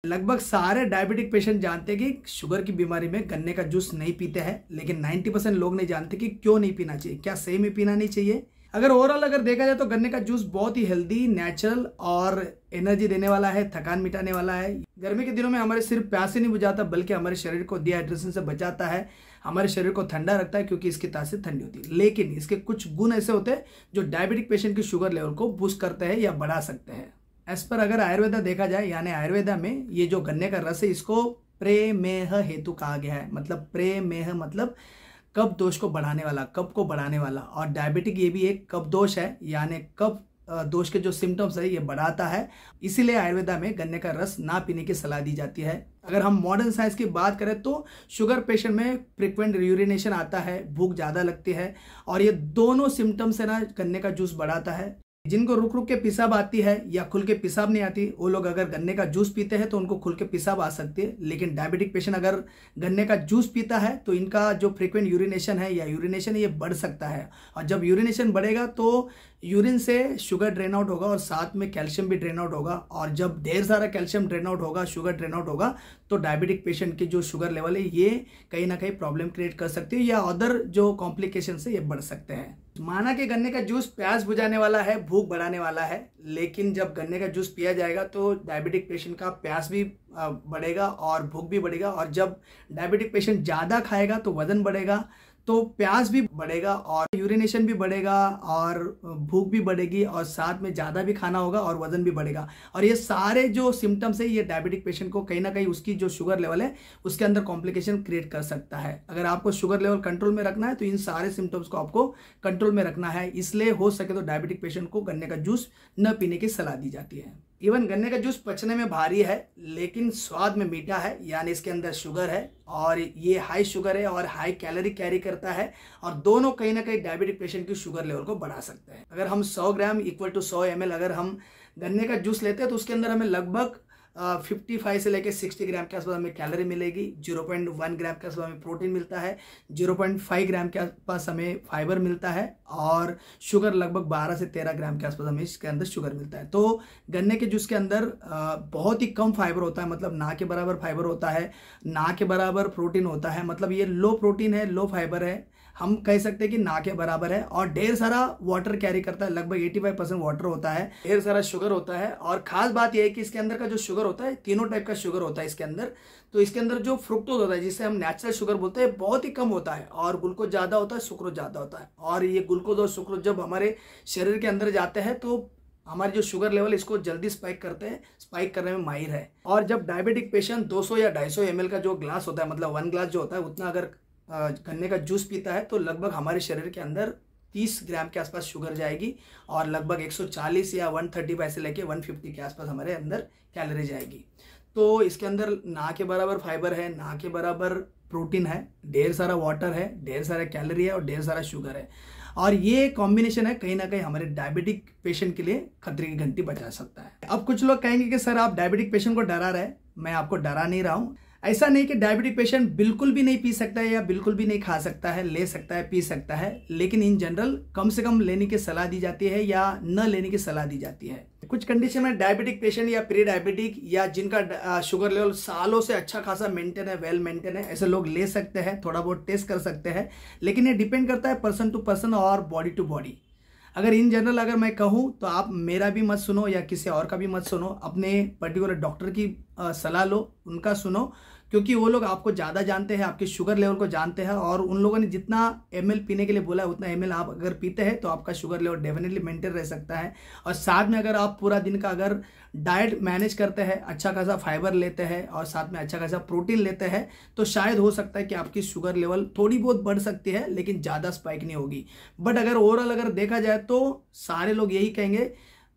लगभग सारे diabetic patient जानते हैं कि शुगर की बीमारी में गन्ने का जूस नहीं पीते हैं, लेकिन 90% लोग नहीं जानते कि क्यों नहीं पीना चाहिए। क्या सही में पीना नहीं चाहिए? अगर ओवरऑल अगर देखा जाए तो गन्ने का जूस बहुत ही हेल्दी, नेचुरल और एनर्जी देने वाला है, थकान मिटाने वाला है। गर्मी के दिनों में हमारे सिर्फ प्यास ही नहीं बुझाता बल्कि हमारे शरीर को डिहाइड्रेशन से बचाता है, हमारे शरीर को ठंडा रखता है क्योंकि इसकी तासीर ठंडी होती है। लेकिन इसके कुछ गुण ऐसे होते हैं जो डायबिटिक पेशेंट की शुगर लेवल को बूस्ट करते हैं या बढ़ा सकते हैं। एज पर अगर आयुर्वेदा देखा जाए, यानी आयुर्वेदा में ये जो गन्ने का रस है इसको प्रेमेह हेतु कहा गया है। मतलब प्रेमेह मतलब कफ दोष को बढ़ाने वाला, कफ को बढ़ाने वाला। और डायबिटिक ये भी एक कफ दोष है, यानी कफ दोष के जो सिम्टम्स है ये बढ़ाता है। इसीलिए आयुर्वेदा में गन्ने का रस ना पीने की सलाह दी जाती है। अगर हम मॉडर्न साइंस की बात करें तो शुगर पेशेंट में फ्रिक्वेंट यूरिनेशन आता है, भूख ज़्यादा लगती है, और ये दोनों सिम्टम्स है ना गन्ने का जूस बढ़ाता है। जिनको रुक रुक के पेशाब आती है या खुल के पेशाब नहीं आती, वो लोग अगर गन्ने का जूस पीते हैं तो उनको खुल के पेशाब आ सकती है। लेकिन डायबिटिक पेशेंट अगर गन्ने का जूस पीता है तो इनका जो फ्रीक्वेंट यूरिनेशन है या यूरिनेशन ये बढ़ सकता है। और जब यूरिनेशन बढ़ेगा तो यूरिन से शुगर ड्रेन आउट होगा और साथ में कैल्शियम भी ड्रेन आउट होगा। और जब ढेर सारा कैल्शियम ड्रेन आउट होगा, शुगर ड्रेन आउट होगा, तो डायबिटिक पेशेंट की जो शुगर लेवल है ये कहीं ना कहीं प्रॉब्लम क्रिएट कर सकती है या अदर जो कॉम्प्लिकेशन से ये बढ़ सकते हैं। माना कि गन्ने का जूस प्यास बुझाने वाला है, भूख बढ़ाने वाला है, लेकिन जब गन्ने का जूस पिया जाएगा तो डायबिटिक पेशेंट का प्यास भी बढ़ेगा और भूख भी बढ़ेगा। और जब डायबिटिक पेशेंट ज़्यादा खाएगा तो वजन बढ़ेगा, तो प्यास भी बढ़ेगा और यूरिनेशन भी बढ़ेगा और भूख भी बढ़ेगी और साथ में ज़्यादा भी खाना होगा और वजन भी बढ़ेगा। और ये सारे जो सिम्टम्स है ये डायबिटिक पेशेंट को कहीं ना कहीं उसकी जो शुगर लेवल है उसके अंदर कॉम्प्लिकेशन क्रिएट कर सकता है। अगर आपको शुगर लेवल कंट्रोल में रखना है तो इन सारे सिम्टम्स को आपको कंट्रोल में रखना है। इसलिए हो सके तो डायबिटिक पेशेंट को गन्ने का जूस न पीने की सलाह दी जाती है। इवन गन्ने का जूस पचने में भारी है लेकिन स्वाद में मीठा है, यानी इसके अंदर शुगर है और ये हाई शुगर है और हाई कैलोरी कैरी करता है, और दोनों कहीं ना कहीं डायबिटिक पेशेंट की शुगर लेवल को बढ़ा सकते हैं। अगर हम 100 ग्राम इक्वल टू 100 ml अगर हम गन्ने का जूस लेते हैं तो उसके अंदर हमें लगभग 55 से लेके 60 ग्राम के आसपास हमें कैलोरी मिलेगी। 0.1 ग्राम के आसपास हमें प्रोटीन मिलता है, 0.5 ग्राम के आसपास हमें फाइबर मिलता है, और शुगर लगभग 12 से 13 ग्राम के आसपास हमें इसके अंदर शुगर मिलता है। तो गन्ने के जूस के अंदर बहुत ही कम फाइबर होता है, मतलब ना के बराबर फाइबर होता है, ना के बराबर प्रोटीन होता है। मतलब ये लो प्रोटीन है, लो फाइबर है, हम कह सकते हैं कि ना के बराबर है। और ढेर सारा वाटर कैरी करता है, लगभग 85% वाटर होता है, ढेर सारा शुगर होता है। और खास बात यह है कि इसके अंदर का जो शुगर होता है, तीनों टाइप का शुगर होता है इसके अंदर। तो इसके अंदर जो फ्रुक्टोज होता है जिसे हम नेचुरल शुगर बोलते हैं बहुत ही कम होता है, और ग्लूकोज ज़्यादा होता है, सुक्रोज ज़्यादा होता है। और ये ग्लूकोज और सुक्रोज जब हमारे शरीर के अंदर जाते हैं तो हमारी जो शुगर लेवल इसको जल्दी स्पाइक करते हैं, स्पाइक करने में माहिर है। और जब डायबिटिक पेशेंट 200 या 250 ml का जो ग्लास होता है, मतलब 1 ग्लास जो होता है, उतना अगर गन्ने का जूस पीता है तो लगभग हमारे शरीर के अंदर 30 ग्राम के आसपास शुगर जाएगी और लगभग 140 या 135 से लेके 150 के आसपास हमारे अंदर कैलोरी जाएगी। तो इसके अंदर ना के बराबर फाइबर है, ना के बराबर प्रोटीन है, ढेर सारा वाटर है, ढेर सारा कैलोरी है और ढेर सारा शुगर है। और ये कॉम्बिनेशन है कहीं ना कहीं हमारे डायबिटिक पेशेंट के लिए खतरे की घंटी बजा सकता है। अब कुछ लोग कहेंगे कि सर आप डायबिटिक पेशेंट को डरा रहे। मैं आपको डरा नहीं रहा हूँ। ऐसा नहीं कि डायबिटिक पेशेंट बिल्कुल भी नहीं पी सकता है या बिल्कुल भी नहीं खा सकता है, ले सकता है, पी सकता है, लेकिन इन जनरल कम से कम लेने की सलाह दी जाती है या न लेने की सलाह दी जाती है। कुछ कंडीशन में डायबिटिक पेशेंट या प्री डायबिटिक या जिनका शुगर लेवल सालों से अच्छा खासा मेंटेन है, वेल मेंटेन है, ऐसे लोग ले सकते हैं, थोड़ा बहुत टेस्ट कर सकते हैं। लेकिन ये डिपेंड करता है पर्सन टू पर्सन और बॉडी टू बॉडी। अगर इन जनरल अगर मैं कहूँ तो आप मेरा भी मत सुनो या किसी और का भी मत सुनो, अपने पर्टिकुलर डॉक्टर की सलाह लो, उनका सुनो, क्योंकि वो लोग आपको ज़्यादा जानते हैं, आपके शुगर लेवल को जानते हैं, और उन लोगों ने जितना ml पीने के लिए बोला है उतना ml आप अगर पीते हैं तो आपका शुगर लेवल डेफिनेटली मेंटेन रह सकता है। और साथ में अगर आप पूरा दिन का अगर डाइट मैनेज करते हैं, अच्छा खासा फाइबर लेते हैं और साथ में अच्छा खासा प्रोटीन लेते हैं, तो शायद हो सकता है कि आपकी शुगर लेवल थोड़ी बहुत बढ़ सकती है लेकिन ज़्यादा स्पाइक नहीं होगी। बट अगर ओवरऑल अगर देखा जाए तो सारे लोग यही कहेंगे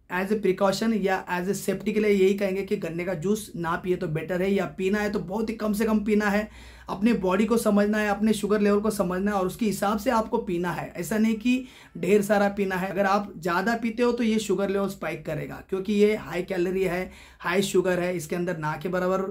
एज ए प्रिकॉशन या एज ए सेफ्टी के लिए यही कहेंगे कि गन्ने का जूस ना पिए तो बेटर है, या पीना है तो बहुत ही कम से कम पीना है। अपने बॉडी को समझना है, अपने शुगर लेवल को समझना है और उसके हिसाब से आपको पीना है। ऐसा नहीं कि ढेर सारा पीना है। अगर आप ज़्यादा पीते हो तो ये शुगर लेवल स्पाइक करेगा, क्योंकि ये हाई कैलोरी है, हाई शुगर है, इसके अंदर ना के बराबर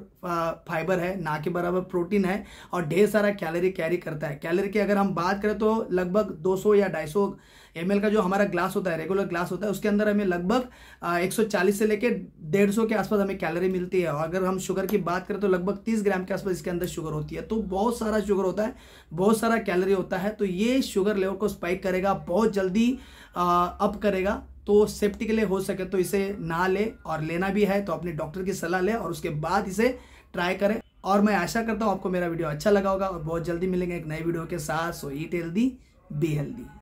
फाइबर है, ना के बराबर प्रोटीन है और ढेर सारा कैलोरी कैरी करता है। कैलोरी की अगर हम बात करें तो लगभग 200 या 250 ml का जो हमारा ग्लास होता है, रेगुलर ग्लास होता है, उसके अंदर हमें लगभग 140 से लेके 150 के आसपास हमें कैलोरी मिलती है। और अगर हम शुगर की बात करें तो लगभग 30 ग्राम के आसपास इसके अंदर शुगर होती है। तो बहुत सारा शुगर होता है, बहुत सारा कैलोरी होता है। तो ये शुगर लेवल को स्पाइक करेगा, बहुत जल्दी अप करेगा। तो सेफ्टी के लिए हो सके तो इसे ना ले, और लेना भी है तो अपने डॉक्टर की सलाह ले और उसके बाद इसे ट्राई करें। और मैं आशा करता हूँ आपको मेरा वीडियो अच्छा लगा होगा, और बहुत जल्दी मिलेंगे एक नए वीडियो के साथ। सो ईट हेल्दी, बी हेल्दी।